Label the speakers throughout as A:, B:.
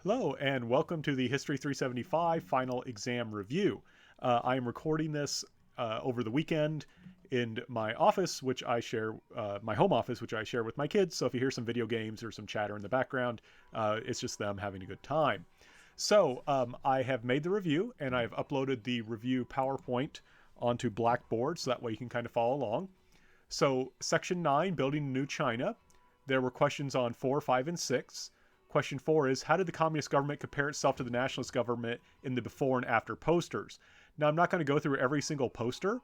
A: Hello, and welcome to the History 375 final exam review. I am recording this over the weekend in my office, which I share, my home office, which I share with my kids. So if you hear some video games or some chatter in the background, it's just them having a good time. So I have made the review, and I've uploaded the review PowerPoint onto Blackboard, so that way you can kind of follow along. So Section 9, Building New China, there were questions on 4, 5, and 6. Question 4 is, how did the communist government compare itself to the nationalist government in the before and after posters? Now, I'm not going to go through every single poster.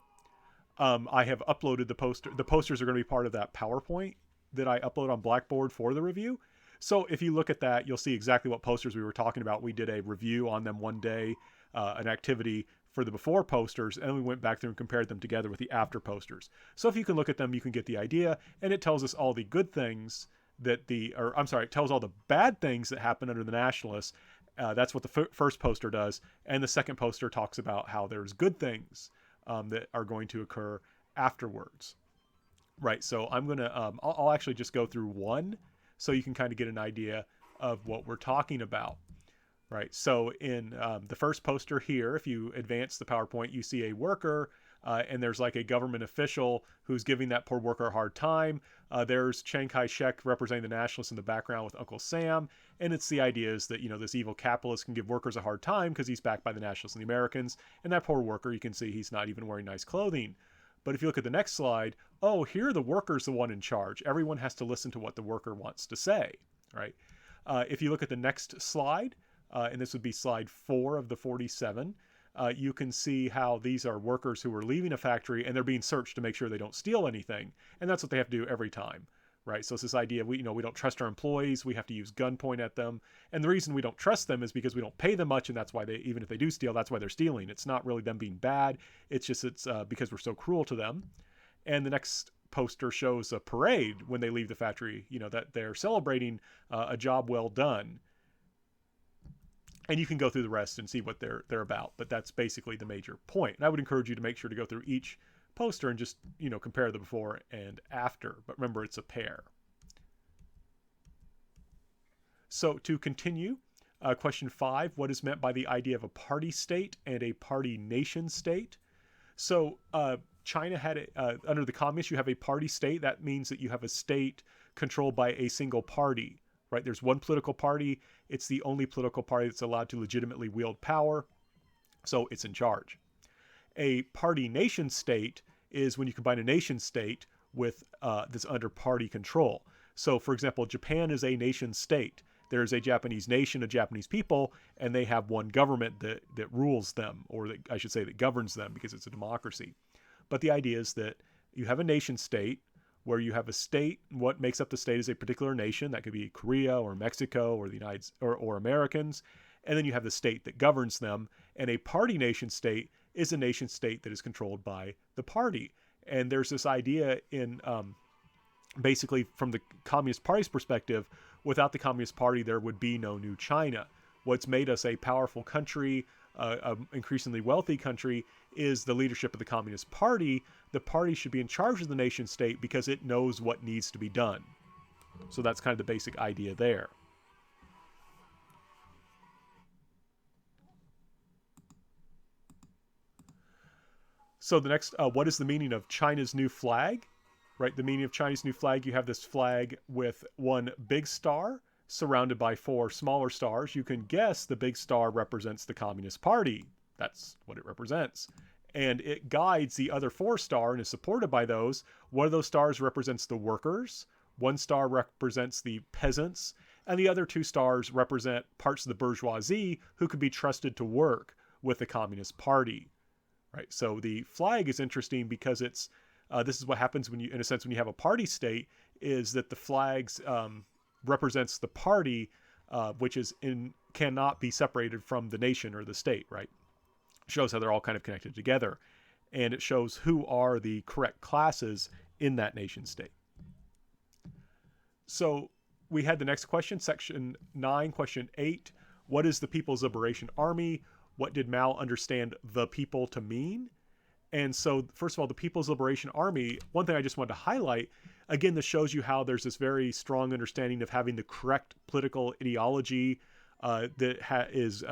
A: I have uploaded the poster. The posters are going to be part of that PowerPoint that I upload on Blackboard for the review. So if you look at that, you'll see exactly what posters we were talking about. We did a review on them one day, an activity for the before posters, and we went back through and compared them together with the after posters. So if you can look at them, you can get the idea, and it tells us all the good things that it tells all the bad things that happen under the nationalists. That's what the first poster does. And the second poster talks about how there's good things that are going to occur afterwards. Right. So I'm going to, I'll actually just go through one so you can kind of get an idea of what we're talking about. Right. So in the first poster here, if you advance the PowerPoint, you see a worker and there's like a government official who's giving that poor worker a hard time. There's Chiang Kai-shek representing the nationalists in the background with Uncle Sam. And it's the idea is that, this evil capitalist can give workers a hard time because he's backed by the nationalists and the Americans. And that poor worker, you can see he's not even wearing nice clothing. But if you look at the next slide, oh, here the worker's the one in charge. Everyone has to listen to what the worker wants to say, right? If you look at the next slide, and this would be slide 4 of the 47, you can see how these are workers who are leaving a factory and they're being searched to make sure they don't steal anything. And that's what they have to do every time, right? So it's this idea, we don't trust our employees. We have to use gunpoint at them. And the reason we don't trust them is because we don't pay them much. And that's why even if they do steal, that's why they're stealing. It's not really them being bad. It's because we're so cruel to them. And the next poster shows a parade when they leave the factory, that they're celebrating a job well done. And you can go through the rest and see what they're about. But that's basically the major point. And I would encourage you to make sure to go through each poster and just, compare the before and after. But remember, it's a pair. So to continue, question 5, what is meant by the idea of a party state and a party nation state? So China had, under the communists, you have a party state. That means that you have a state controlled by a single party. Right? There's one political party. It's the only political party that's allowed to legitimately wield power. So it's in charge. A party nation state is when you combine a nation state with that's under party control. So for example, Japan is a nation state. There's a Japanese nation, a Japanese people, and they have one government that rules them, or that, I should say, that governs them, because it's a democracy. But the idea is that you have a nation state, where you have a state. What makes up the state is a particular nation. That could be Korea or Mexico or the United or Americans. And then you have the state that governs them. And a party nation state is a nation state that is controlled by the party. And there's this idea in basically from the Communist Party's perspective, without the Communist Party, there would be no new China. What's made us a powerful country, an increasingly wealthy country, is the leadership of the Communist Party. The party should be in charge of the nation state because it knows what needs to be done. So that's kind of the basic idea there. So the next, what is the meaning of China's new flag? Right, the meaning of China's new flag, you have this flag with one big star surrounded by 4 smaller stars. You can guess the big star represents the Communist Party. That's what it represents. And it guides the other 4 stars and is supported by those. One of those stars represents the workers. One star represents the peasants. And the other 2 stars represent parts of the bourgeoisie who could be trusted to work with the Communist Party. Right. So the flag is interesting because it's this is what happens when you, in a sense, when you have a party state, is that the flags represents the party, which cannot be separated from the nation or the state, right? Shows how they're all kind of connected together. And it shows who are the correct classes in that nation state. So we had the next question, section 9, question 8. What is the People's Liberation Army? What did Mao understand the people to mean? And so, first of all, the People's Liberation Army, one thing I just wanted to highlight, again, this shows you how there's this very strong understanding of having the correct political ideology is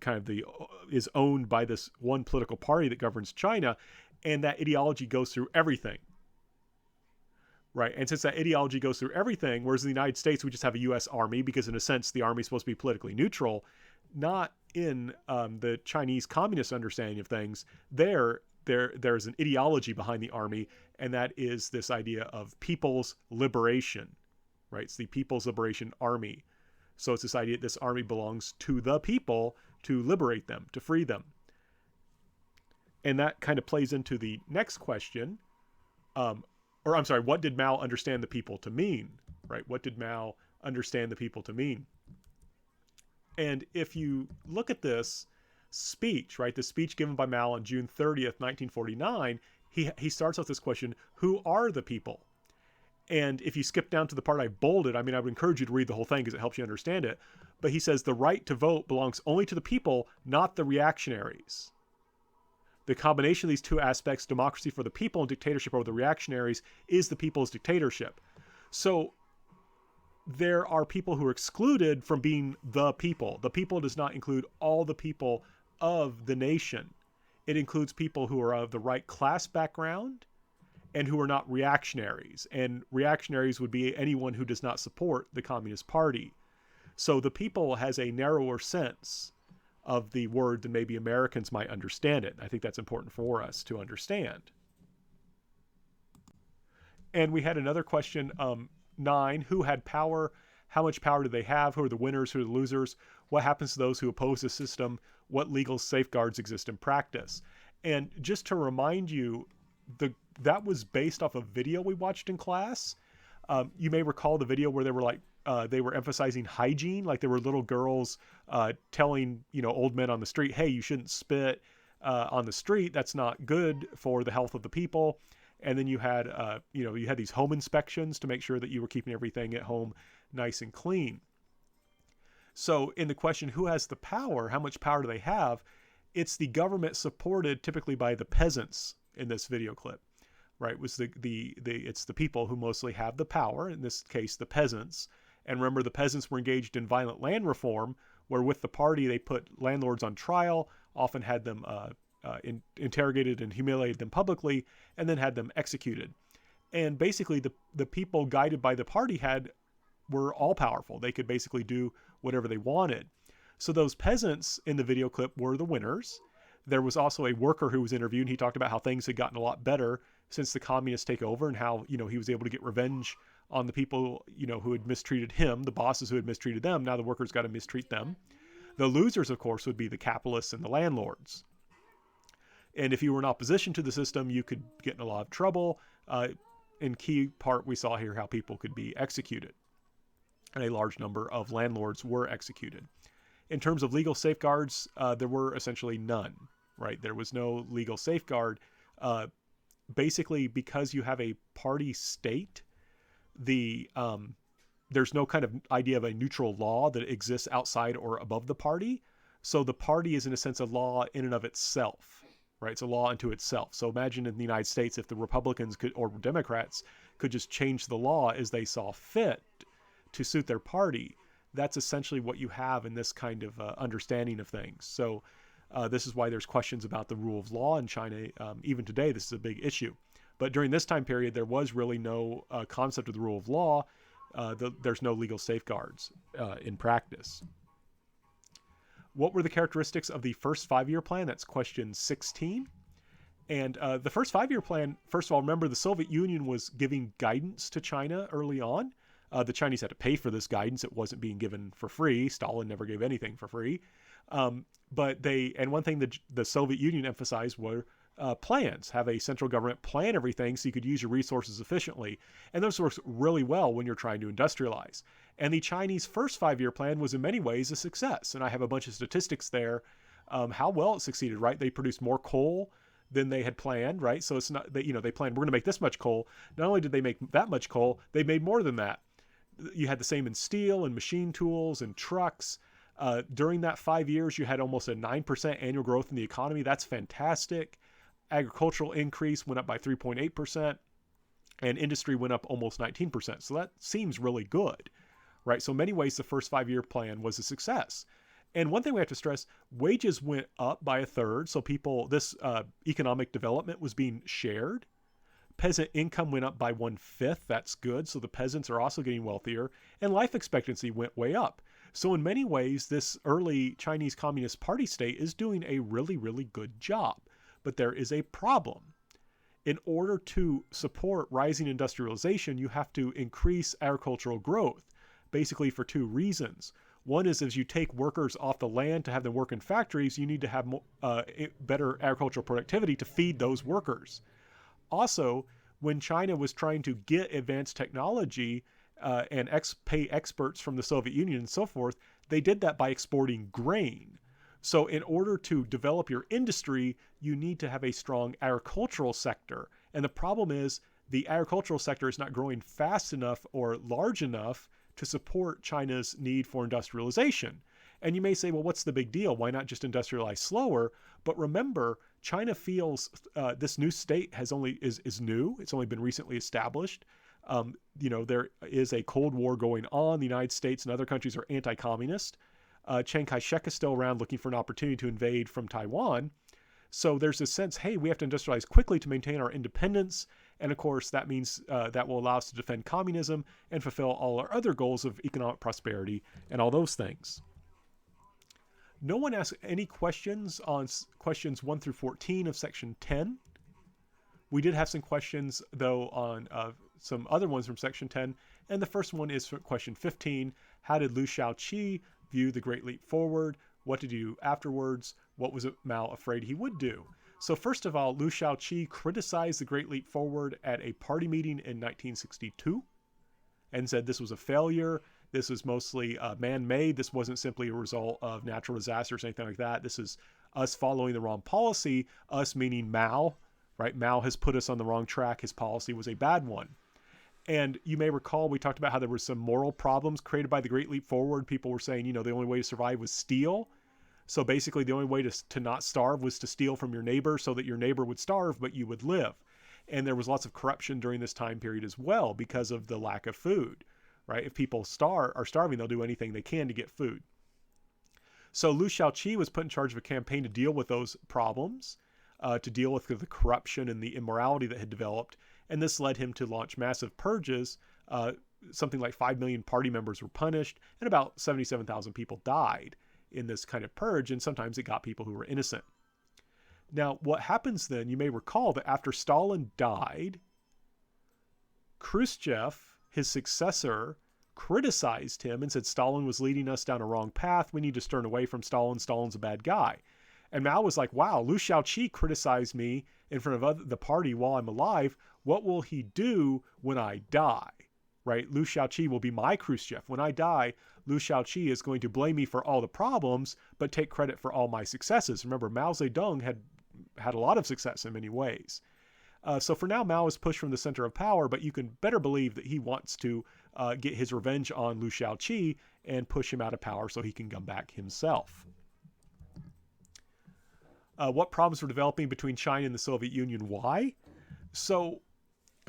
A: kind of is owned by this one political party that governs China, and that ideology goes through everything. Right. And since that ideology goes through everything, whereas in the United States, we just have a U.S. Army because, in a sense, the Army is supposed to be politically neutral, not in the Chinese communist understanding of things. There's an ideology behind the Army, and that is this idea of people's liberation. Right. It's the People's Liberation Army. So it's this idea that this army belongs to the people to liberate them, to free them. And that kind of plays into the next question. What did Mao understand the people to mean? Right? What did Mao understand the people to mean? And if you look at this speech, right, the speech given by Mao on June 30th, 1949, he starts with this question, who are the people? And if you skip down to the part I bolded, I would encourage you to read the whole thing because it helps you understand it. But he says the right to vote belongs only to the people, not the reactionaries. The combination of these two aspects, democracy for the people and dictatorship over the reactionaries, is the people's dictatorship. So there are people who are excluded from being the people. The people does not include all the people of the nation. It includes people who are of the right class background and who are not reactionaries. And reactionaries would be anyone who does not support the Communist Party. So the people has a narrower sense of the word than maybe Americans might understand it. I think that's important for us to understand. And we had another question, 9, who had power? How much power do they have? Who are the winners? Who are the losers? What happens to those who oppose the system? What legal safeguards exist in practice? And just to remind you, that was based off a video we watched in class. You may recall the video where they were emphasizing hygiene, like there were little girls telling old men on the street, hey, you shouldn't spit on the street. That's not good for the health of the people. And then you had these home inspections to make sure that you were keeping everything at home nice and clean. So in the question, who has the power? How much power do they have? It's the government supported typically by the peasants in this video clip. Right, it's the people who mostly have the power, in this case the peasants. And remember, the peasants were engaged in violent land reform, where with the party they put landlords on trial, often had them interrogated and humiliated them publicly, and then had them executed. And basically the people guided by the party were all powerful. They could basically do whatever they wanted. So those peasants in the video clip were the winners. There was also a worker who was interviewed, and he talked about how things had gotten a lot better since the communists take over, and how, he was able to get revenge on the people, who had mistreated him, the bosses who had mistreated them. Now the workers got to mistreat them. The losers, of course, would be the capitalists and the landlords. And if you were in opposition to the system, you could get in a lot of trouble. In key part, we saw here how people could be executed. And a large number of landlords were executed. In terms of legal safeguards, there were essentially none, right? There was no legal safeguard. Basically, because you have a party state, there's no kind of idea of a neutral law that exists outside or above the party. So the party is, in a sense, a law in and of itself, right? It's a law unto itself. So imagine in the United States if the Republicans or Democrats could just change the law as they saw fit to suit their party. That's essentially what you have in this kind of understanding of things. So this is why there's questions about the rule of law in China. Even today, this is a big issue. But during this time period, there was really no concept of the rule of law. There's no legal safeguards in practice. What were the characteristics of the first 5-year plan? That's question 16. And the first 5-year plan, first of all, remember the Soviet Union was giving guidance to China early on. The Chinese had to pay for this guidance. It wasn't being given for free. Stalin never gave anything for free. And one thing that the Soviet Union emphasized were plans. Have a central government plan everything so you could use your resources efficiently. And those works really well when you're trying to industrialize. And the Chinese first 5-year plan was in many ways a success. And I have a bunch of statistics there, how well it succeeded, right? They produced more coal than they had planned, right? So it's not that, they planned, we're going to make this much coal. Not only did they make that much coal, they made more than that. You had the same in steel and machine tools and trucks. During that 5 years, you had almost a 9% annual growth in the economy. That's fantastic. Agricultural increase went up by 3.8%, and industry went up almost 19%. So that seems really good, right? So in many ways, the first 5-year plan was a success. And one thing we have to stress, wages went up by a third. So this economic development was being shared. Peasant income went up by 1/5. That's good. So the peasants are also getting wealthier. And life expectancy went way up. So in many ways, this early Chinese Communist Party state is doing a really, really good job. But there is a problem. In order to support rising industrialization, you have to increase agricultural growth, basically for two reasons. One is as you take workers off the land to have them work in factories, you need to have better agricultural productivity to feed those workers. Also, when China was trying to get advanced technology and pay experts from the Soviet Union and so forth, they did that by exporting grain. So in order to develop your industry, you need to have a strong agricultural sector. And the problem is the agricultural sector is not growing fast enough or large enough to support China's need for industrialization. And you may say, well, what's the big deal? Why not just industrialize slower? But remember, China feels this new state is new. It's only been recently established. There is a Cold War going on. The United States and other countries are anti-communist. Chiang Kai-shek is still around looking for an opportunity to invade from Taiwan. So there's a sense, hey, we have to industrialize quickly to maintain our independence. And of course, that means that will allow us to defend communism and fulfill all our other goals of economic prosperity and all those things. No one asked any questions on questions 1 through 14 of section 10. We did have some questions, though, on some other ones from section 10. And the first one is from question 15. How did Liu Shaoqi view the Great Leap Forward? What did he do afterwards? What was Mao afraid he would do? So first of all, Liu Shaoqi criticized the Great Leap Forward at a party meeting in 1962 and said this was a failure. This was mostly man-made. This wasn't simply a result of natural disasters or anything like that. This is us following the wrong policy, us meaning Mao, right? Mao has put us on the wrong track. His policy was a bad one. And you may recall we talked about how there were some moral problems created by the Great Leap Forward. People were saying, the only way to survive was steal. So basically the only way to not starve was to steal from your neighbor so that your neighbor would starve, but you would live. And there was lots of corruption during this time period as well because of the lack of food, right? If people are starving, they'll do anything they can to get food. So Liu Shaoqi was put in charge of a campaign to deal with those problems, to deal with the corruption and the immorality that had developed. And this led him to launch massive purges. Something like 5 million party members were punished, and about 77,000 people died in this kind of purge, and sometimes it got people who were innocent. Now, what happens then, you may recall that after Stalin died, Khrushchev, his successor, criticized him and said Stalin was leading us down a wrong path. We need to turn away from Stalin. Stalin's a bad guy. And Mao was like, wow, Liu Shaoqi criticized me in front of the party while I'm alive. What will he do when I die? Right? Liu Shaoqi will be my Khrushchev. When I die, Liu Shaoqi is going to blame me for all the problems, but take credit for all my successes. Remember, Mao Zedong had a lot of success in many ways. So for now, Mao is pushed from the center of power, but you can better believe that he wants to get his revenge on Liu Shaoqi and push him out of power so he can come back himself. What problems were developing between China and the Soviet Union? Why? So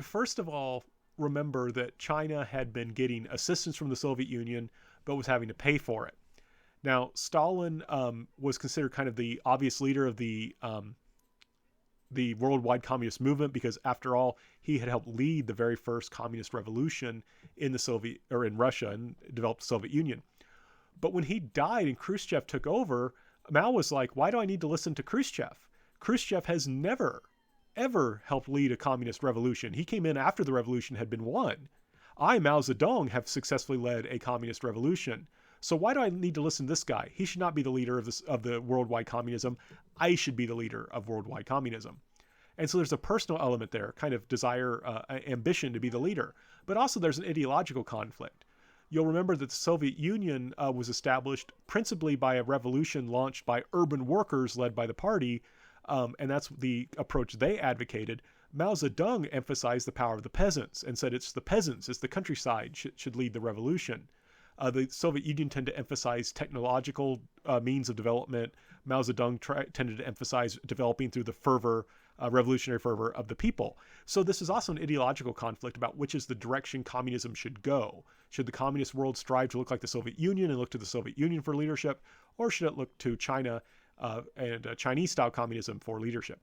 A: first of all, remember that China had been getting assistance from the Soviet Union, but was having to pay for it. Now, Stalin was considered kind of the obvious leader of the worldwide communist movement because, after all, he had helped lead the very first communist revolution in Russia and developed the Soviet Union. But when he died and Khrushchev took over, Mao was like, why do I need to listen to Khrushchev? Khrushchev has never, ever helped lead a communist revolution. He came in after the revolution had been won. I, Mao Zedong, have successfully led a communist revolution. So why do I need to listen to this guy? He should not be the leader of the worldwide communism. I should be the leader of worldwide communism. And so there's a personal element there, kind of desire, ambition to be the leader. But also there's an ideological conflict. You'll remember that the Soviet Union was established principally by a revolution launched by urban workers led by the party, and that's the approach they advocated. Mao Zedong emphasized the power of the peasants and said it's the peasants, it's the countryside should lead the revolution. The Soviet Union tended to emphasize technological means of development. Mao Zedong tended to emphasize developing through the fervor revolutionary fervor of the people. So this is also an ideological conflict about which is the direction communism should go. Should the communist world strive to look like the Soviet Union and look to the Soviet Union for leadership, or should it look to China and Chinese-style communism for leadership?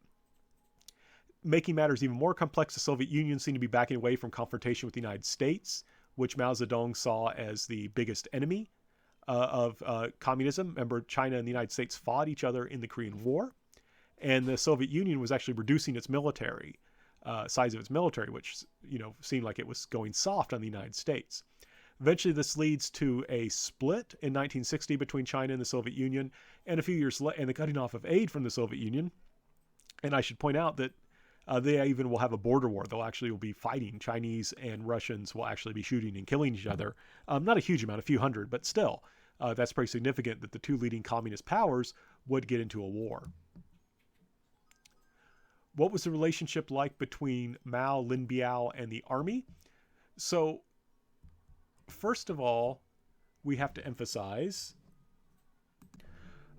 A: Making matters even more complex, the Soviet Union seemed to be backing away from confrontation with the United States, which Mao Zedong saw as the biggest enemy of communism. Remember, China and the United States fought each other in the Korean War, and the Soviet Union was actually reducing its military, size of its military, which seemed like it was going soft on the United States. Eventually, this leads to a split in 1960 between China and the Soviet Union, and a few years later, and the cutting off of aid from the Soviet Union. And I should point out that they even will have a border war. They'll actually will be fighting. Chinese and Russians will actually be shooting and killing each other. Not a huge amount, a few hundred, but still, that's pretty significant that the two leading communist powers would get into a war. What was the relationship like between Mao, Lin Biao, and the army? So, first of all, we have to emphasize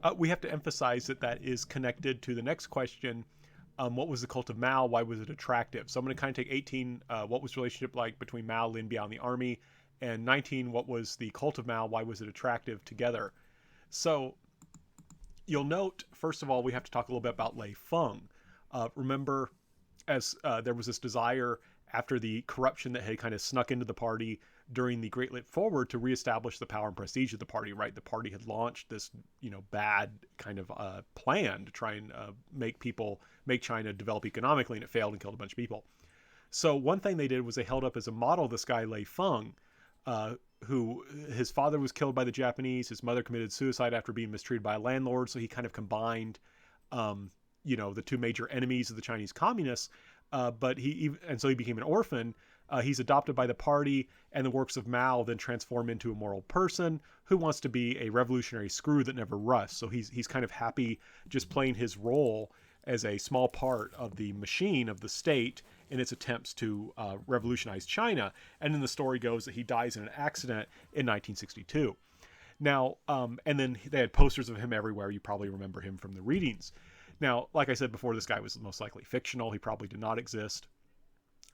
A: that that is connected to the next question. What was the cult of Mao? Why was it attractive? So I'm going to kind of take 18, what was the relationship like between Mao, Lin Biao, and the army? And 19, what was the cult of Mao? Why was it attractive together? So you'll note, first of all, we have to talk a little bit about Lei Feng. Remember, as there was this desire after the corruption that had kind of snuck into the party during the Great Leap Forward to reestablish the power and prestige of the party, right? The party had launched this, bad kind of plan to try and make China develop economically, and it failed and killed a bunch of people. So one thing they did was they held up as a model this guy Lei Feng, who his father was killed by the Japanese, his mother committed suicide after being mistreated by a landlord, so he kind of combined, the two major enemies of the Chinese communists, so he became an orphan. He's adopted by the party, and the works of Mao then transform into a moral person who wants to be a revolutionary screw that never rusts. So he's kind of happy just playing his role as a small part of the machine of the state in its attempts to revolutionize China. And then the story goes that he dies in an accident in 1962. Now, and then they had posters of him everywhere. You probably remember him from the readings. Now, like I said before, this guy was most likely fictional. He probably did not exist.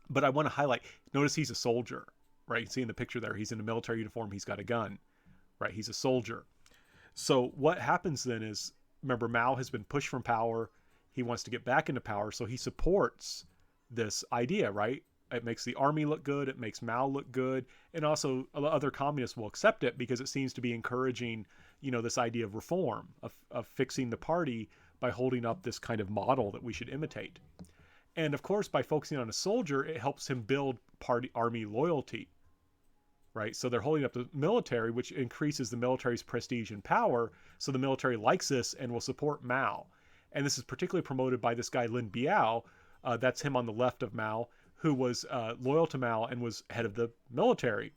A: But I want to highlight, notice he's a soldier, right? You can see in the picture there, he's in a military uniform, he's got a gun, right? He's a soldier. So what happens then is, remember, Mao has been pushed from power. He wants to get back into power, so he supports this idea, right? It makes the army look good, it makes Mao look good, and also other communists will accept it because it seems to be encouraging, this idea of reform, of fixing the party by holding up this kind of model that we should imitate. And of course, by focusing on a soldier, it helps him build army loyalty, right? So they're holding up the military, which increases the military's prestige and power. So the military likes this and will support Mao. And this is particularly promoted by this guy, Lin Biao. That's him on the left of Mao, who was loyal to Mao and was head of the military,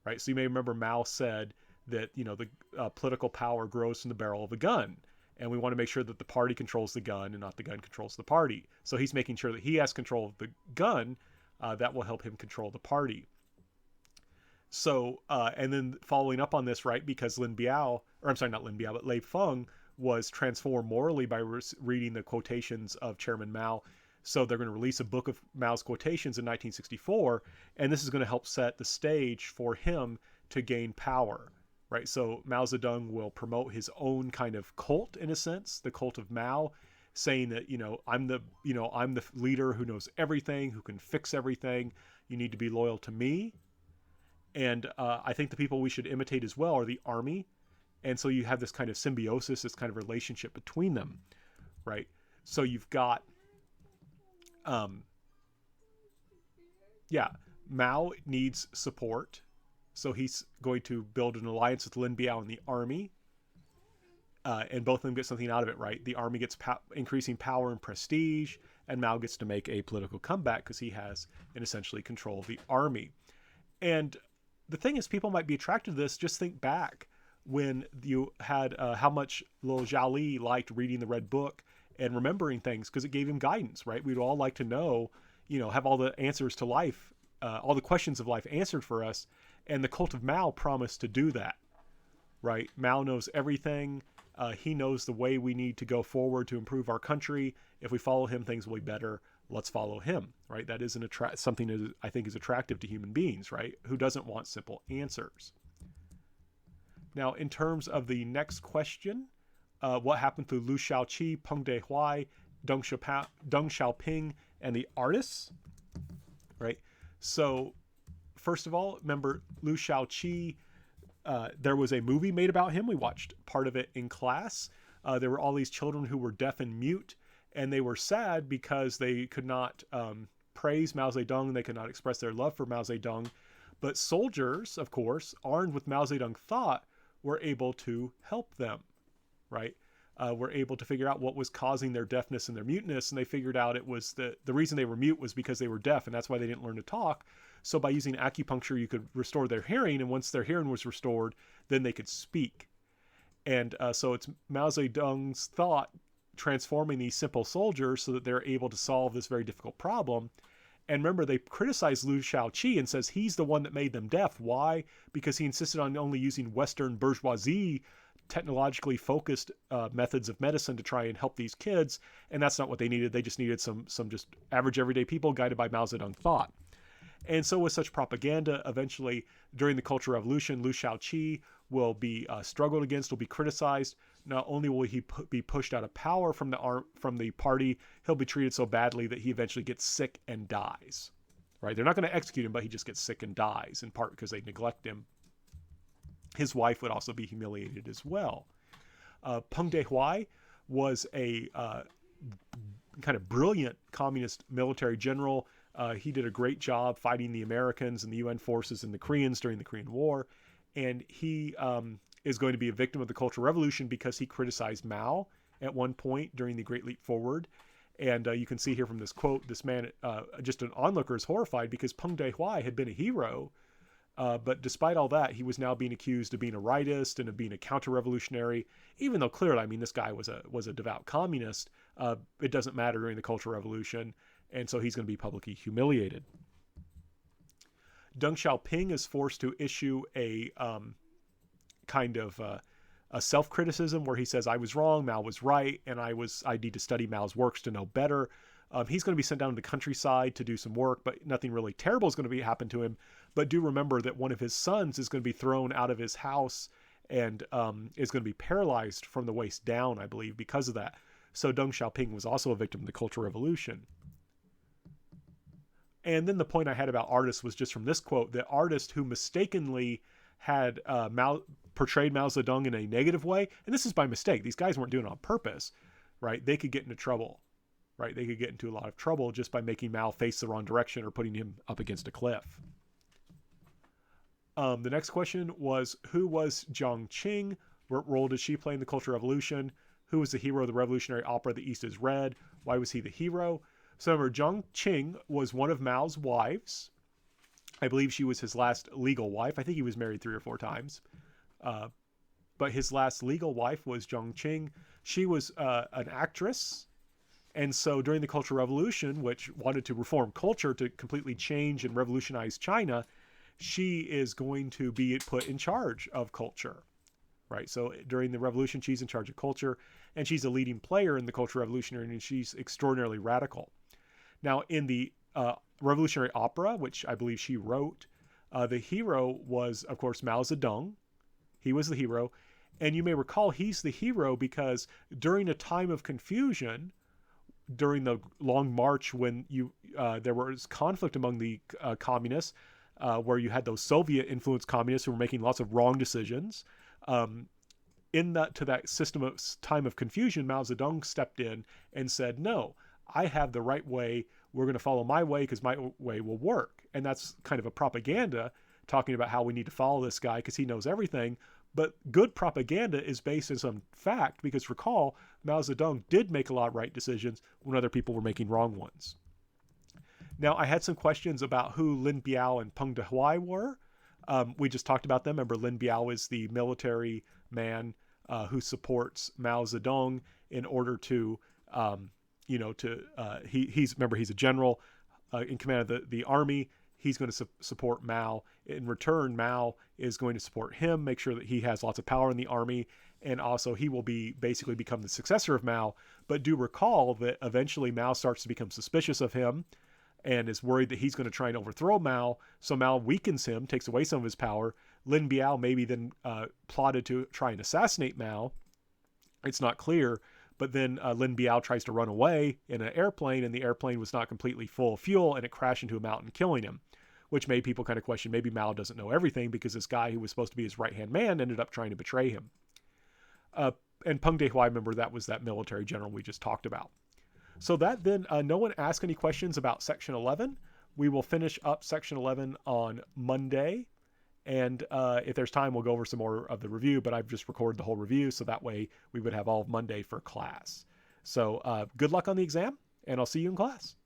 A: right? So you may remember Mao said that, the political power grows from the barrel of a gun. And we want to make sure that the party controls the gun and not the gun controls the party. So he's making sure that he has control of the gun that will help him control the party. So, and then following up on this, right, because Lei Feng was transformed morally by reading the quotations of Chairman Mao. So they're going to release a book of Mao's quotations in 1964, and this is going to help set the stage for him to gain power. Right, so Mao Zedong will promote his own kind of cult, in a sense, the cult of Mao, saying that I'm the leader who knows everything, who can fix everything. You need to be loyal to me. And I think the people we should imitate as well are the army. And so you have this kind of symbiosis, this kind of relationship between them, right? So you've got, Mao needs support. So he's going to build an alliance with Lin Biao and the army. And both of them get something out of it, right? The army gets increasing power and prestige, and Mao gets to make a political comeback because he has and essentially control of the army. And the thing is, people might be attracted to this. Just think back when you had how much little Zhao Li liked reading the Red Book and remembering things because it gave him guidance, right? We'd all like to know, have all the answers to life, all the questions of life answered for us. And the cult of Mao promised to do that, right? Mao knows everything. He knows the way we need to go forward to improve our country. If we follow him, things will be better. Let's follow him, right? That is something that I think is attractive to human beings, right? Who doesn't want simple answers? Now, in terms of the next question, what happened to Liu Shaoqi, Peng Dehuai, Deng Xiaoping, and the artists, right? So, first of all, remember Liu Shaoqi, there was a movie made about him. We watched part of it in class. There were all these children who were deaf and mute, and they were sad because they could not praise Mao Zedong. They could not express their love for Mao Zedong. But soldiers, of course, armed with Mao Zedong thought, were able to help them, right? Were able to figure out what was causing their deafness and their muteness, and they figured out it was the reason they were mute was because they were deaf, and that's why they didn't learn to talk. So by using acupuncture, you could restore their hearing, and once their hearing was restored, then they could speak. And so it's Mao Zedong's thought transforming these simple soldiers so that they're able to solve this very difficult problem. And remember, they criticized Liu Shaoqi and says he's the one that made them deaf. Why? Because he insisted on only using Western bourgeoisie, technologically focused methods of medicine to try and help these kids. And that's not what they needed. They just needed some just average everyday people guided by Mao Zedong thought. And so with such propaganda, eventually during the Cultural Revolution, Liu Shaoqi will be struggled against, will be criticized. Not only will he be pushed out of power from the party, he'll be treated so badly that he eventually gets sick and dies. Right? They're not going to execute him, but he just gets sick and dies, in part because they neglect him. His wife would also be humiliated as well. Peng Dehuai was a kind of brilliant communist military general. He did a great job fighting the Americans and the UN forces and the Koreans during the Korean War. And he is going to be a victim of the Cultural Revolution because he criticized Mao at one point during the Great Leap Forward. And you can see here from this quote, this man, just an onlooker, is horrified because Peng Dehuai had been a hero. But despite all that, he was now being accused of being a rightist and of being a counter-revolutionary, even though clearly, I mean, this guy was a devout communist. It doesn't matter during the Cultural Revolution. And so he's going to be publicly humiliated. Deng Xiaoping is forced to issue a kind of a self-criticism where he says, I was wrong, Mao was right, and I need to study Mao's works to know better. He's going to be sent down to the countryside to do some work, but nothing really terrible is going to happen to him. But do remember that one of his sons is going to be thrown out of his house and is going to be paralyzed from the waist down, I believe, because of that. So Deng Xiaoping was also a victim of the Cultural Revolution. And then the point I had about artists was just from this quote, the artist who mistakenly had portrayed Mao Zedong in a negative way, and this is by mistake. These guys weren't doing it on purpose, right? They could get into trouble, right? They could get into a lot of trouble just by making Mao face the wrong direction or putting him up against a cliff. The next question was, who was Jiang Qing? What role did she play in the Cultural Revolution? Who was the hero of the revolutionary opera The East is Red? Why was he the hero? So remember, Jiang Qing was one of Mao's wives. I believe she was his last legal wife. I think he was married 3 or 4 times. But his last legal wife was Jiang Qing. She was an actress. And so during the Cultural Revolution, which wanted to reform culture to completely change and revolutionize China, she is going to be put in charge of culture. Right? So during the revolution, she's in charge of culture. And she's a leading player in the Cultural Revolution, and she's extraordinarily radical. Now, in the revolutionary opera, which I believe she wrote, the hero was, of course, Mao Zedong. He was the hero. And you may recall he's the hero because during a time of confusion, during the Long March when there was conflict among the communists, where you had those Soviet-influenced communists who were making lots of wrong decisions, to that system of time of confusion, Mao Zedong stepped in and said, no, I have the right way. We're going to follow my way because my way will work. And that's kind of a propaganda talking about how we need to follow this guy because he knows everything. But good propaganda is based on some fact because recall, Mao Zedong did make a lot of right decisions when other people were making wrong ones. Now, I had some questions about who Lin Biao and Peng Dehuai were. We just talked about them. Remember, Lin Biao is the military man who supports Mao Zedong in order to he's a general in command of the army. he's going to support Mao. In return, Mao is going to support him, make sure that he has lots of power in the army, and also he will basically become the successor of Mao. But do recall that eventually Mao starts to become suspicious of him and is worried that he's going to try and overthrow Mao. So Mao weakens him, takes away some of his power. Lin Biao maybe then plotted to try and assassinate Mao. It's not clear. But then Lin Biao tries to run away in an airplane, and the airplane was not completely full of fuel, and it crashed into a mountain, killing him, which made people kind of question maybe Mao doesn't know everything because this guy who was supposed to be his right-hand man ended up trying to betray him. And Peng Dehuai, remember, that was that military general we just talked about. So that then, no one asked any questions about Section 11. We will finish up Section 11 on Monday. And if there's time, we'll go over some more of the review, but I've just recorded the whole review, so that way we would have all of Monday for class. So good luck on the exam, and I'll see you in class.